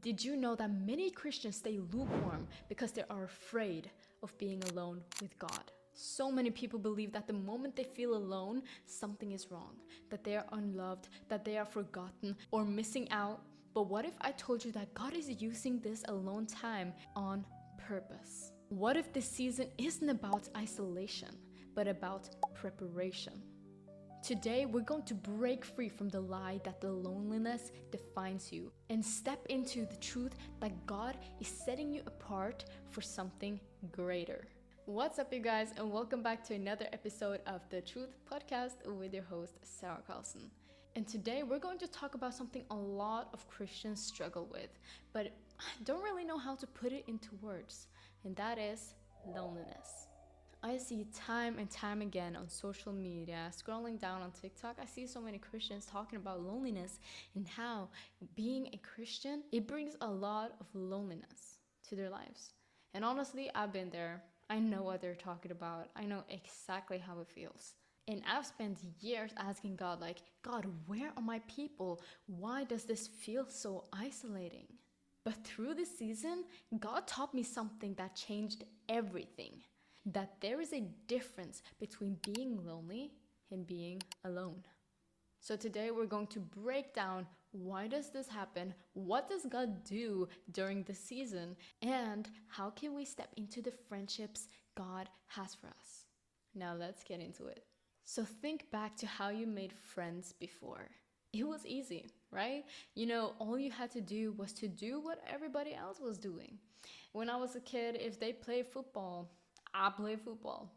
Did you know that many Christians stay lukewarm because they are afraid of being alone with God? So many people believe that the moment they feel alone, something is wrong, that they are unloved, that they are forgotten or missing out. But what if I told you that God is using this alone time on purpose? What if this season isn't about isolation, but about preparation? Today, we're going to break free from the lie that the loneliness defines you and step into the truth that God is setting you apart for something greater. What's up, you guys, and welcome back to another episode of The Truth Podcast with your host, Sarah Carlson. And today, we're going to talk about something a lot of Christians struggle with, but don't really know how to put it into words, and that is loneliness. I see time and time again on social media, scrolling down on TikTok, I see so many Christians talking about loneliness and how being a Christian, it brings a lot of loneliness to their lives. And honestly, I've been there. I know what they're talking about. I know exactly how it feels. And I've spent years asking God, God, where are my people? Why does this feel so isolating? But through this season, God taught me something that changed everything. That there is a difference between being lonely and being alone. So today we're going to break down why does this happen, what does God do during the season, and how can we step into the friendships God has for us. Now let's get into it. So think back to how you made friends before. It was easy, right? All you had to do was to do what everybody else was doing. When I was a kid, if they played football, I play football.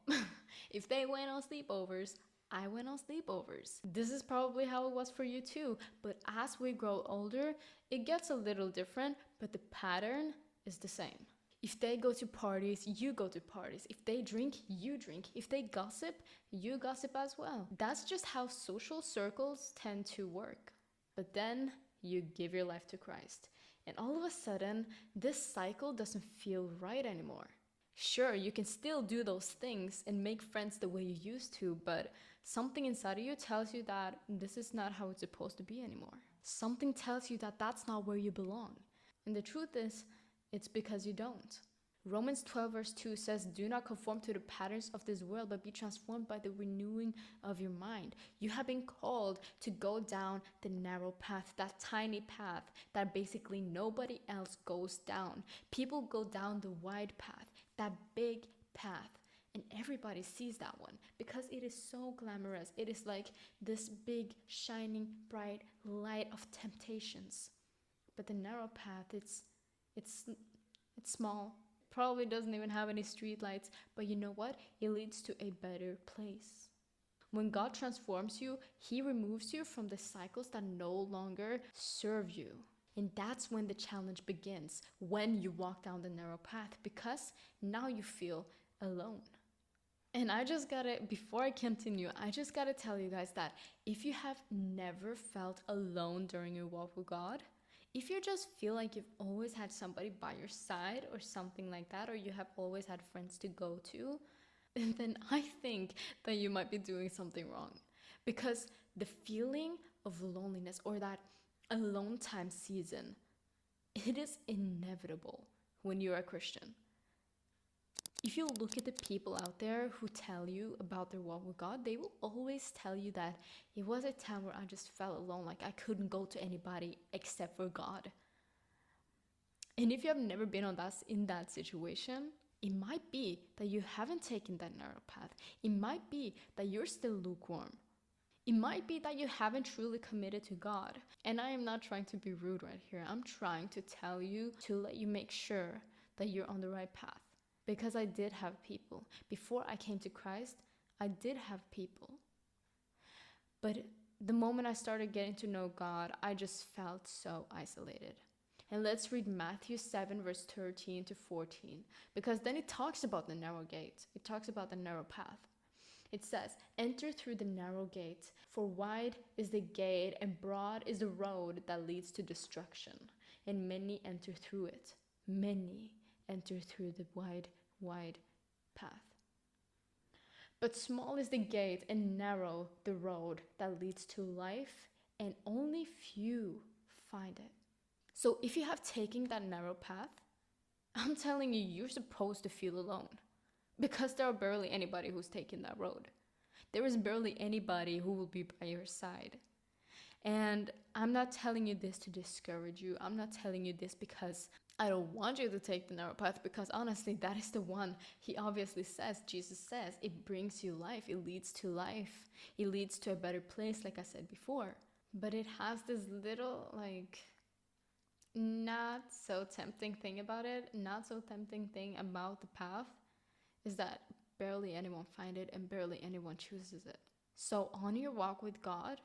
If they went on sleepovers, I went on sleepovers. This is probably how it was for you too. But as we grow older, it gets a little different, but the pattern is the same. If they go to parties, you go to parties. If they drink, you drink. If they gossip, you gossip as well. That's just how social circles tend to work. But then you give your life to Christ. And all of a sudden, this cycle doesn't feel right anymore. Sure, you can still do those things and make friends the way you used to, but something inside of you tells you that this is not how it's supposed to be anymore. Something tells you that that's not where you belong. And the truth is, it's because you don't. Romans 12 verse 2 says, "Do not conform to the patterns of this world, but be transformed by the renewing of your mind." You have been called to go down the narrow path, that tiny path that basically nobody else goes down. People go down the wide path, that big path, and everybody sees that one because it is so glamorous. It is like this big, shining, bright light of temptations. But the narrow path, it's small. Probably doesn't even have any street lights, but you know what? It leads to a better place. When God transforms you, He removes you from the cycles that no longer serve you. And that's when the challenge begins, when you walk down the narrow path, because now you feel alone. And before I continue, I just gotta tell you guys that if you have never felt alone during your walk with God, if you just feel like you've always had somebody by your side or something like that, or you have always had friends to go to, then I think that you might be doing something wrong. Because the feeling of loneliness or that alone time season, it is inevitable when you're a Christian. If you look at the people out there who tell you about their walk with God, they will always tell you that it was a time where I just felt alone, like I couldn't go to anybody except for God. And if you have never been in that situation, it might be that you haven't taken that narrow path. It might be that you're still lukewarm. It might be that you haven't truly committed to God. And I am not trying to be rude right here. I'm trying to tell you to let you make sure that you're on the right path. Because I did have people. Before I came to Christ, I did have people. But the moment I started getting to know God, I just felt so isolated. And let's read Matthew 7 verse 13 to 14. Because then it talks about the narrow gate. It talks about the narrow path. It says, "Enter through the narrow gate, for wide is the gate and broad is the road that leads to destruction, and many enter through it." Many enter through the wide path. "But small is the gate and narrow the road that leads to life, and only few find it." So if you have taken that narrow path, I'm telling you, you're supposed to feel alone because there are barely anybody who's taken that road. There is barely anybody who will be by your side. And I'm not telling you this to discourage you. I'm not telling you this because I don't want you to take the narrow path, because honestly, that is the one. He obviously says, Jesus says, it brings you life. It leads to life. It leads to a better place, like I said before. But it has this little, not so tempting thing about it. Not so tempting thing about the path is that barely anyone find it and barely anyone chooses it. So on your walk with God,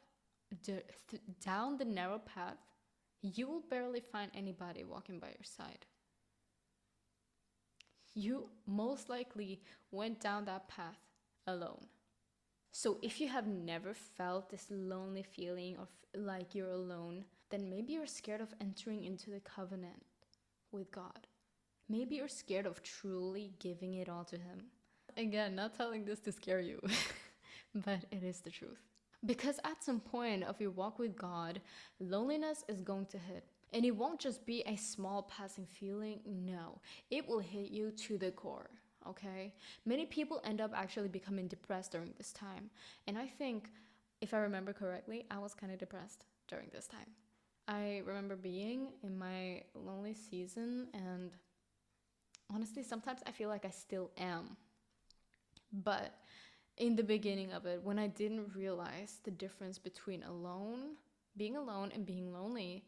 down the narrow path, you will barely find anybody walking by your side. You most likely went down that path alone. So if you have never felt this lonely feeling of like you're alone, then maybe you're scared of entering into the covenant with God. Maybe you're scared of truly giving it all to Him. Again, not telling this to scare you, but it is the truth. Because at some point of your walk with God, loneliness is going to hit. And it won't just be a small passing feeling. No, it will hit you to the core, okay? Many people end up actually becoming depressed during this time. And I think, if I remember correctly, I was kind of depressed during this time. I remember being in my lonely season, and honestly, sometimes I feel like I still am. But in the beginning of it, when I didn't realize the difference between being alone and being lonely,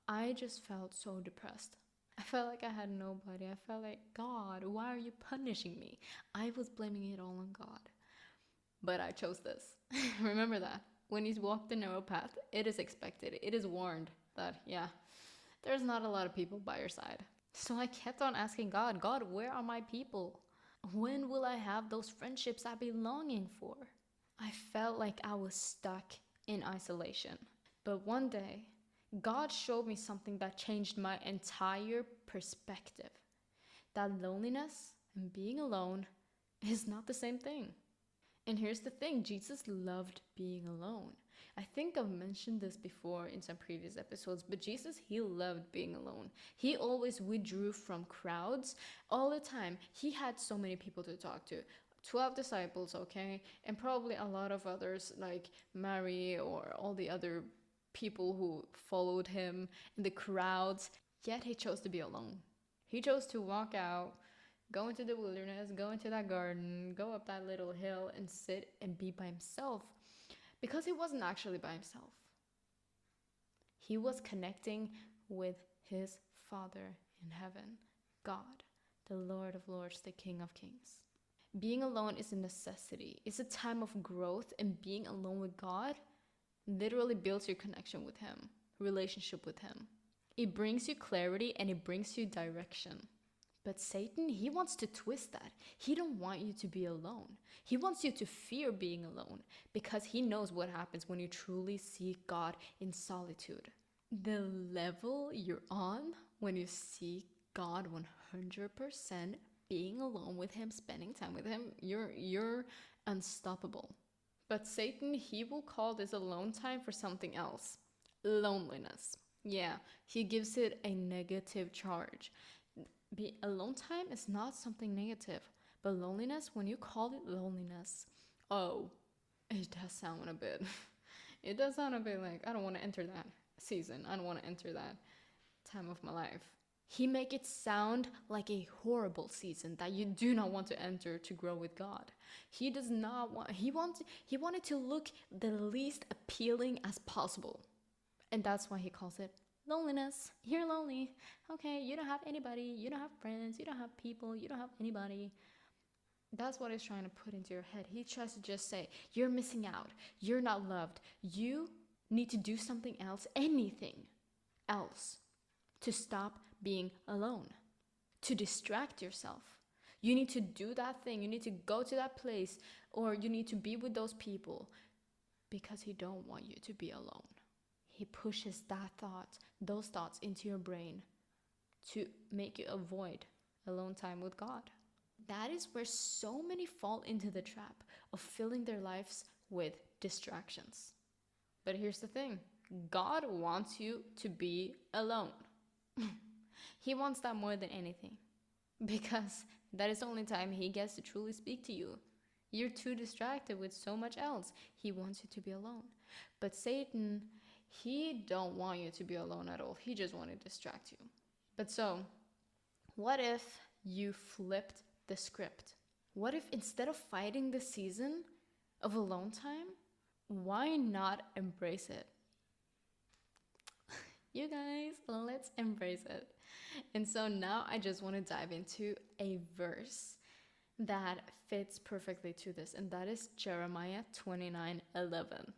I just felt so depressed. I felt like I had nobody. I felt like, God, why are you punishing me? I was blaming it all on God. But I chose this. Remember that. When you walk the narrow path, it is expected. It is warned that, there's not a lot of people by your side. So I kept on asking God, where are my people? When will I have those friendships I've been longing for? I felt like I was stuck in isolation. But one day, God showed me something that changed my entire perspective. That loneliness and being alone is not the same thing. And here's the thing, Jesus loved being alone. I think I've mentioned this before in some previous episodes, but Jesus, he loved being alone. He always withdrew from crowds all the time. He had so many people to talk to. 12 disciples, okay? And probably a lot of others like Mary or all the other people who followed him in the crowds. Yet he chose to be alone. He chose to walk out, go into the wilderness, go into that garden, go up that little hill and sit and be by himself. Because he wasn't actually by himself. He was connecting with his Father in heaven, God, the Lord of Lords, the King of Kings. Being alone is a necessity. It's a time of growth, and being alone with God literally builds your connection with Him, relationship with Him. It brings you clarity and it brings you direction. But Satan, he wants to twist that. He don't want you to be alone. He wants you to fear being alone because he knows what happens when you truly seek God in solitude. The level you're on when you seek God 100%, being alone with Him, spending time with Him, you're unstoppable. But Satan, he will call this alone time for something else. Loneliness. Yeah, he gives it a negative charge. Alone time is not something negative, but loneliness, when you call it loneliness, it does sound a bit like, I don't want to enter that season. I don't want to enter that time of my life. He make it sound like a horrible season that you do not want to enter to grow with God. He does not want, he wanted to look the least appealing as possible. And that's why he calls it loneliness. You're lonely. Okay, you don't have anybody. You don't have friends. You don't have people. You don't have anybody. That's what he's trying to put into your head. He tries to just say, you're missing out. You're not loved. You need to do something else, anything else, to stop being alone, to distract yourself. You need to do that thing. You need to go to that place, or you need to be with those people, because he don't want you to be alone. He pushes those thoughts into your brain to make you avoid alone time with God. That is where so many fall into the trap of filling their lives with distractions. But here's the thing, God wants you to be alone. He wants that more than anything, because that is the only time he gets to truly speak to you. You're too distracted with so much else. He wants you to be alone. But Satan, he don't want you to be alone at all. He just want to distract you. But so, what if you flipped the script? What if instead of fighting the season of alone time, why not embrace it? You guys, let's embrace it. And so now I just want to dive into a verse that fits perfectly to this, and that is Jeremiah 29:11.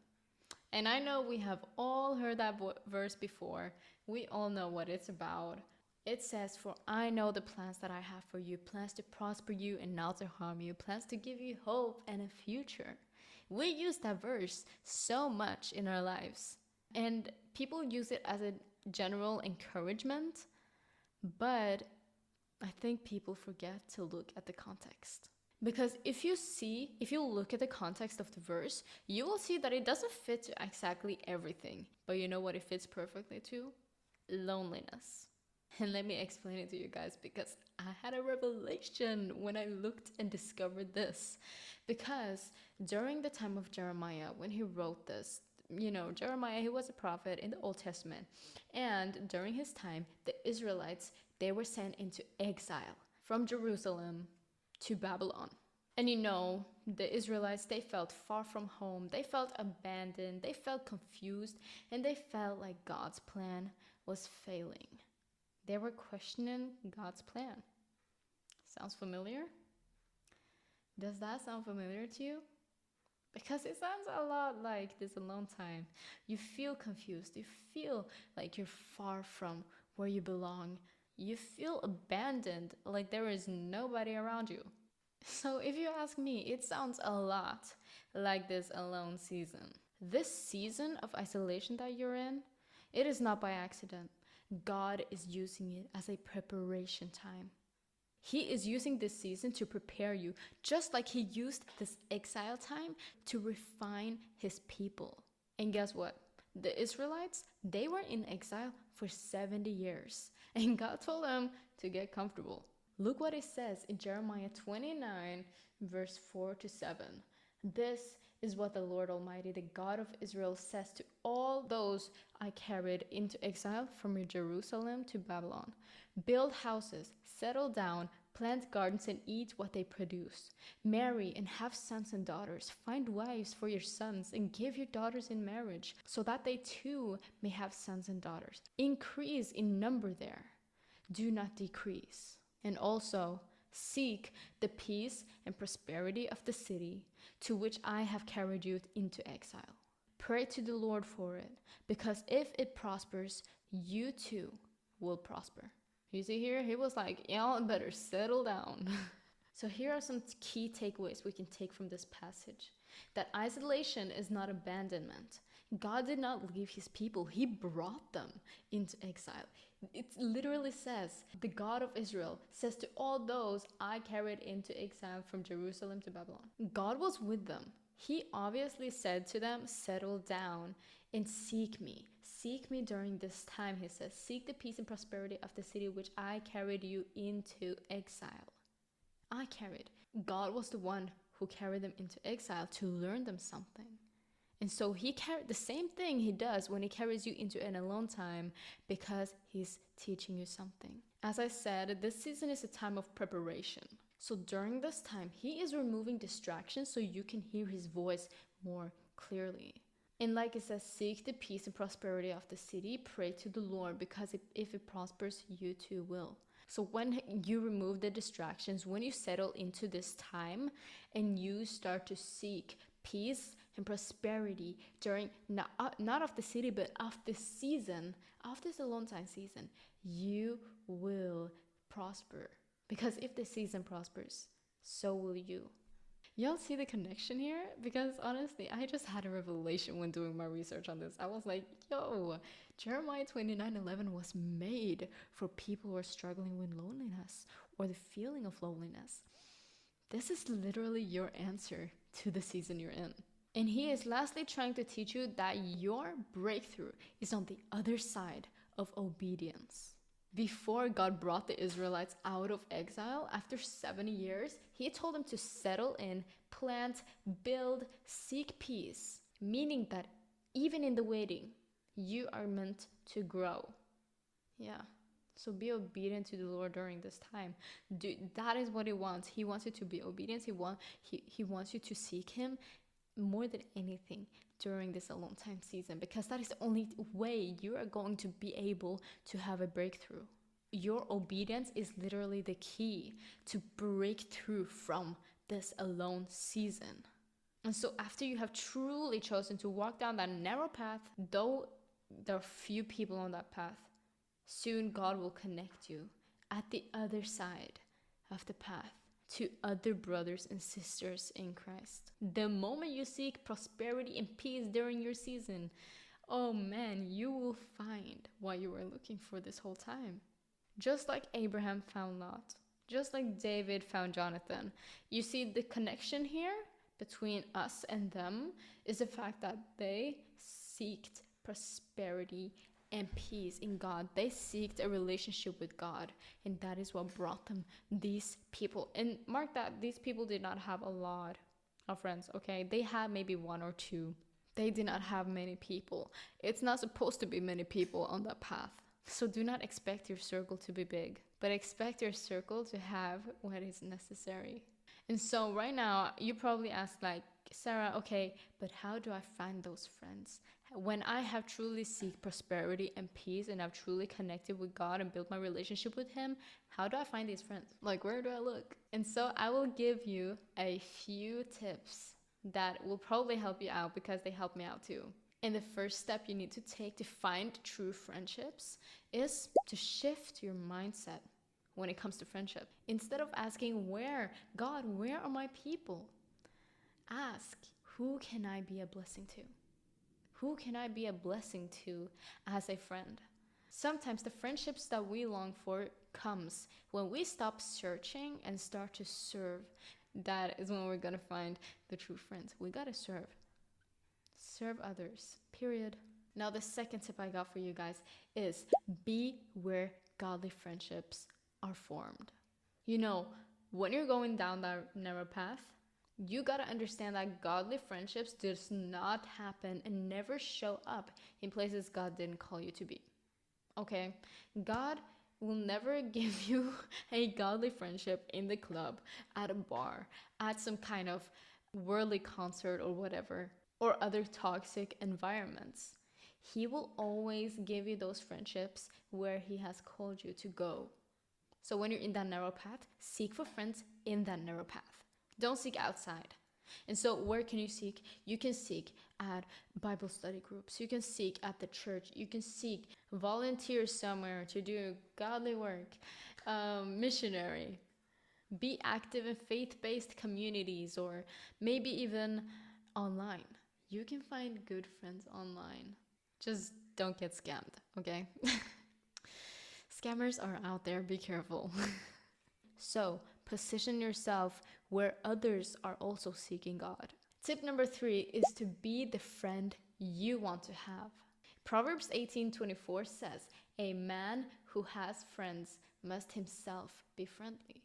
And I know we have all heard that verse before. We all know what it's about. It says, "For I know the plans that I have for you, plans to prosper you and not to harm you, plans to give you hope and a future." We use that verse so much in our lives, and people use it as a general encouragement, but I think people forget to look at the context. Because if you look at the context of the verse, you will see that it doesn't fit to exactly everything. But you know what it fits perfectly to? Loneliness. And let me explain it to you guys, because I had a revelation when I looked and discovered this. Because during the time of Jeremiah, when he wrote this, Jeremiah, he was a prophet in the Old Testament. And during his time, the Israelites, they were sent into exile from Jerusalem to Babylon. And the Israelites, they felt far from home. They felt abandoned. They felt confused. And they felt like God's plan was failing. They were questioning God's plan. Sounds familiar? Does that sound familiar to you? Because it sounds a lot like this alone time. You feel confused. You feel like you're far from where you belong. You feel abandoned, like there is nobody around you. So if you ask me, it sounds a lot like this alone season. This season of isolation that you're in, it is not by accident. God is using it as a preparation time. He is using this season to prepare you, just like he used this exile time to refine his people. And guess what? The Israelites, they were in exile for 70 years. And God told them to get comfortable. Look what it says in Jeremiah 29, verse 4-7. "This is what the Lord Almighty, the God of Israel, says to all those I carried into exile from Jerusalem to Babylon. Build houses, settle down, plant gardens, and eat what they produce. Marry and have sons and daughters. Find wives for your sons and give your daughters in marriage, so that they too may have sons and daughters. Increase in number there. Do not decrease. And also, seek the peace and prosperity of the city to which I have carried you into exile. Pray to the Lord for it, because if it prospers, you too will prosper." You see here, he was like, y'all better settle down. So here are some key takeaways we can take from this passage. That isolation is not abandonment. God did not leave his people. He brought them into exile. It literally says, the God of Israel says to all those I carried into exile from Jerusalem to Babylon. God was with them. He obviously said to them, settle down and seek me. Seek me during this time, he says. Seek the peace and prosperity of the city which I carried you into exile. I carried. God was the one who carried them into exile to learn them something. And so he carried the same thing he does when he carries you into an alone time, because he's teaching you something. As I said, this season is a time of preparation. So during this time, he is removing distractions so you can hear his voice more clearly. And like it says, seek the peace and prosperity of the city, pray to the Lord, because if it prospers, you too will. So when you remove the distractions, when you settle into this time and you start to seek peace and prosperity during, not of the city, but of this season, of this alone time season, you will prosper. Because if the season prospers, so will you. Y'all see the connection here? Because honestly, I just had a revelation when doing my research on this. I was like, yo, Jeremiah 29:11 was made for people who are struggling with loneliness or the feeling of loneliness. This is literally your answer to the season you're in. And he is lastly trying to teach you that your breakthrough is on the other side of obedience. Before God brought the Israelites out of exile after 70 years, he told them to settle in, plant, build, seek peace, meaning that even in the waiting, you are meant to grow. Yeah. So be obedient to the Lord during this time. That is what he wants. He wants you to be obedient. He wants you to seek him more than anything during this alone time season, because that is the only way you are going to be able to have a breakthrough. Your obedience is literally the key to break through from this alone season. And so after you have truly chosen to walk down that narrow path, though there are few people on that path, soon God will connect you at the other side of the path to other brothers and sisters in Christ. The moment you seek prosperity and peace during your season, oh man, you will find what you were looking for this whole time. Just like Abraham found Lot, just like David found Jonathan. You see, the connection here between us and them is the fact that they seeked prosperity and peace in God. They seeked a relationship with God, and that is what brought them these people. And mark that these people did not have a lot of friends, okay? They had maybe one or two. They did not have many people. It's not supposed to be many people on that path. So do not expect your circle to be big, but expect your circle to have what is necessary. And so right now, you probably ask like, Sarah, okay, but how do I find those friends? When I have truly seek prosperity and peace and I've truly connected with God and built my relationship with him, how do I find these friends? Like, where do I look? And so I will give you a few tips that will probably help you out, because they help me out too. And the first step you need to take to find true friendships is to shift your mindset when it comes to friendship. Instead of asking, God, where are my people? Ask, who can I be a blessing to? Who can I be a blessing to as a friend? Sometimes the friendships that we long for comes when we stop searching and start to serve. That is when we're going to find the true friends. We got to serve. Serve others, period. Now, the second tip I got for you guys is be where godly friendships are formed. You know, when you're going down that narrow path, you gotta understand that godly friendships does not happen and never show up in places God didn't call you to be. Okay? God will never give you a godly friendship in the club, at a bar, at some kind of worldly concert or whatever, or other toxic environments. He will always give you those friendships where he has called you to go. So when you're in that narrow path, seek for friends in that narrow path. Don't seek outside. And so where can you seek? You can seek at Bible study groups. You can seek at the church. You can seek volunteer somewhere to do godly work, missionary. Be active in faith-based communities, or maybe even online. You can find good friends online. Just don't get scammed, okay? Scammers are out there, be careful. So, position yourself where others are also seeking God. Tip number 3 is to be the friend you want to have. Proverbs 18:24 says, "A man who has friends must himself be friendly."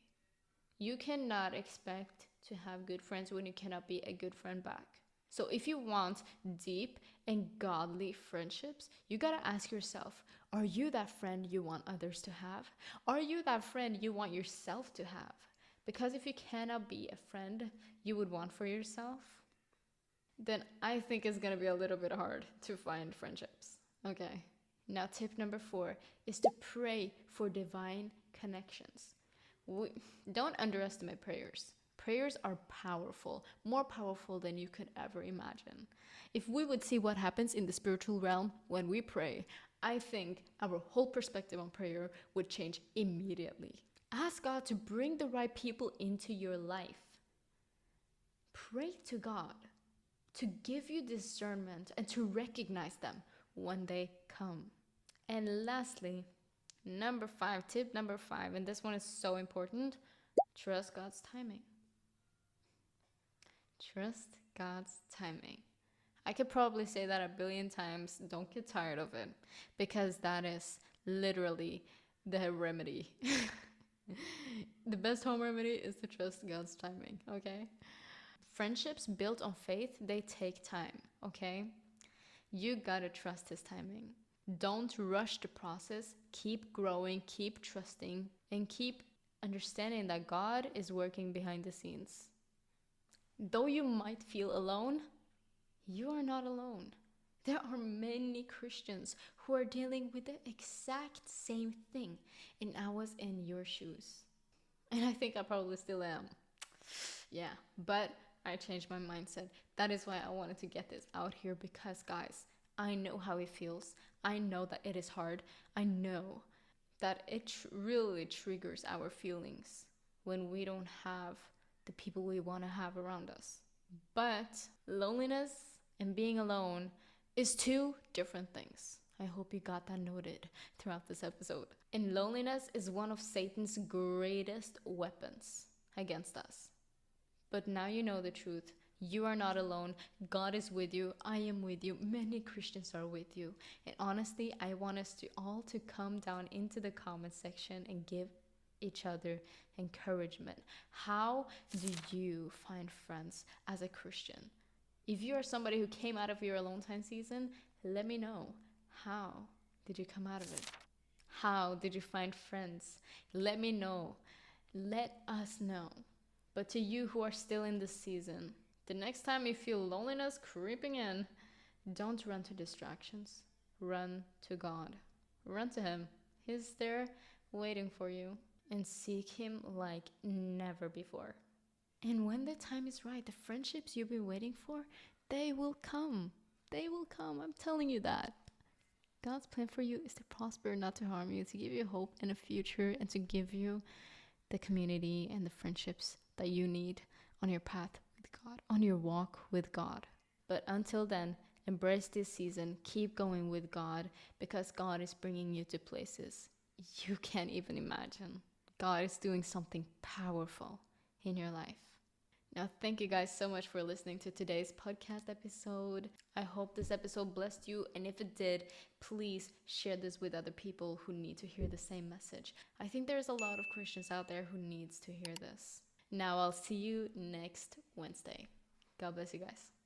You cannot expect to have good friends when you cannot be a good friend back. So if you want deep and godly friendships, you gotta ask yourself, are you that friend you want others to have? Are you that friend you want yourself to have? Because if you cannot be a friend you would want for yourself, then I think it's gonna be a little bit hard to find friendships. Okay. Now tip number 4 is to pray for divine connections. Don't underestimate prayers. Prayers are powerful, more powerful than you could ever imagine. If we would see what happens in the spiritual realm when we pray, I think our whole perspective on prayer would change immediately. Ask God to bring the right people into your life. Pray to God to give you discernment and to recognize them when they come. And lastly, tip number 5, and this one is so important, trust God's timing. Trust God's timing. I could probably say that a billion times. Don't get tired of it, because that is literally the remedy. The best home remedy is to trust God's timing, okay? Friendships built on faith, they take time, okay? You gotta trust His timing. Don't rush the process. Keep growing, keep trusting, and keep understanding that God is working behind the scenes. Though you might feel alone, you are not alone. There are many Christians who are dealing with the exact same thing, and I was in your shoes. And I think I probably still am. Yeah, but I changed my mindset. That is why I wanted to get this out here, because guys, I know how it feels. I know that it is hard. I know that it really triggers our feelings when we don't have the people we want to have around us. But loneliness and being alone is two different things. I hope you got that noted throughout this episode. And loneliness is one of Satan's greatest weapons against us. But now you know the truth. You are not alone. God is with you. I am with you. Many Christians are with you. And honestly, I want us to all to come down into the comment section and give each other encouragement. How do you find friends as a Christian? If you are somebody who came out of your alone time season, let me know. How did you come out of it? How did you find friends? Let me know. Let us know. But to you who are still in this season, the next time you feel loneliness creeping in, don't run to distractions. Run to God. Run to Him. He's there waiting for you. And seek Him like never before. And when the time is right, the friendships you've been waiting for, they will come. They will come. I'm telling you that. God's plan for you is to prosper, not to harm you, to give you hope and a future, and to give you the community and the friendships that you need on your path with God, on your walk with God. But until then, embrace this season. Keep going with God, because God is bringing you to places you can't even imagine. God is doing something powerful in your life. Now, thank you guys so much for listening to today's podcast episode. I hope this episode blessed you, and if it did, please share this with other people who need to hear the same message. I think there's a lot of Christians out there who needs to hear this. Now, I'll see you next Wednesday. God bless you guys.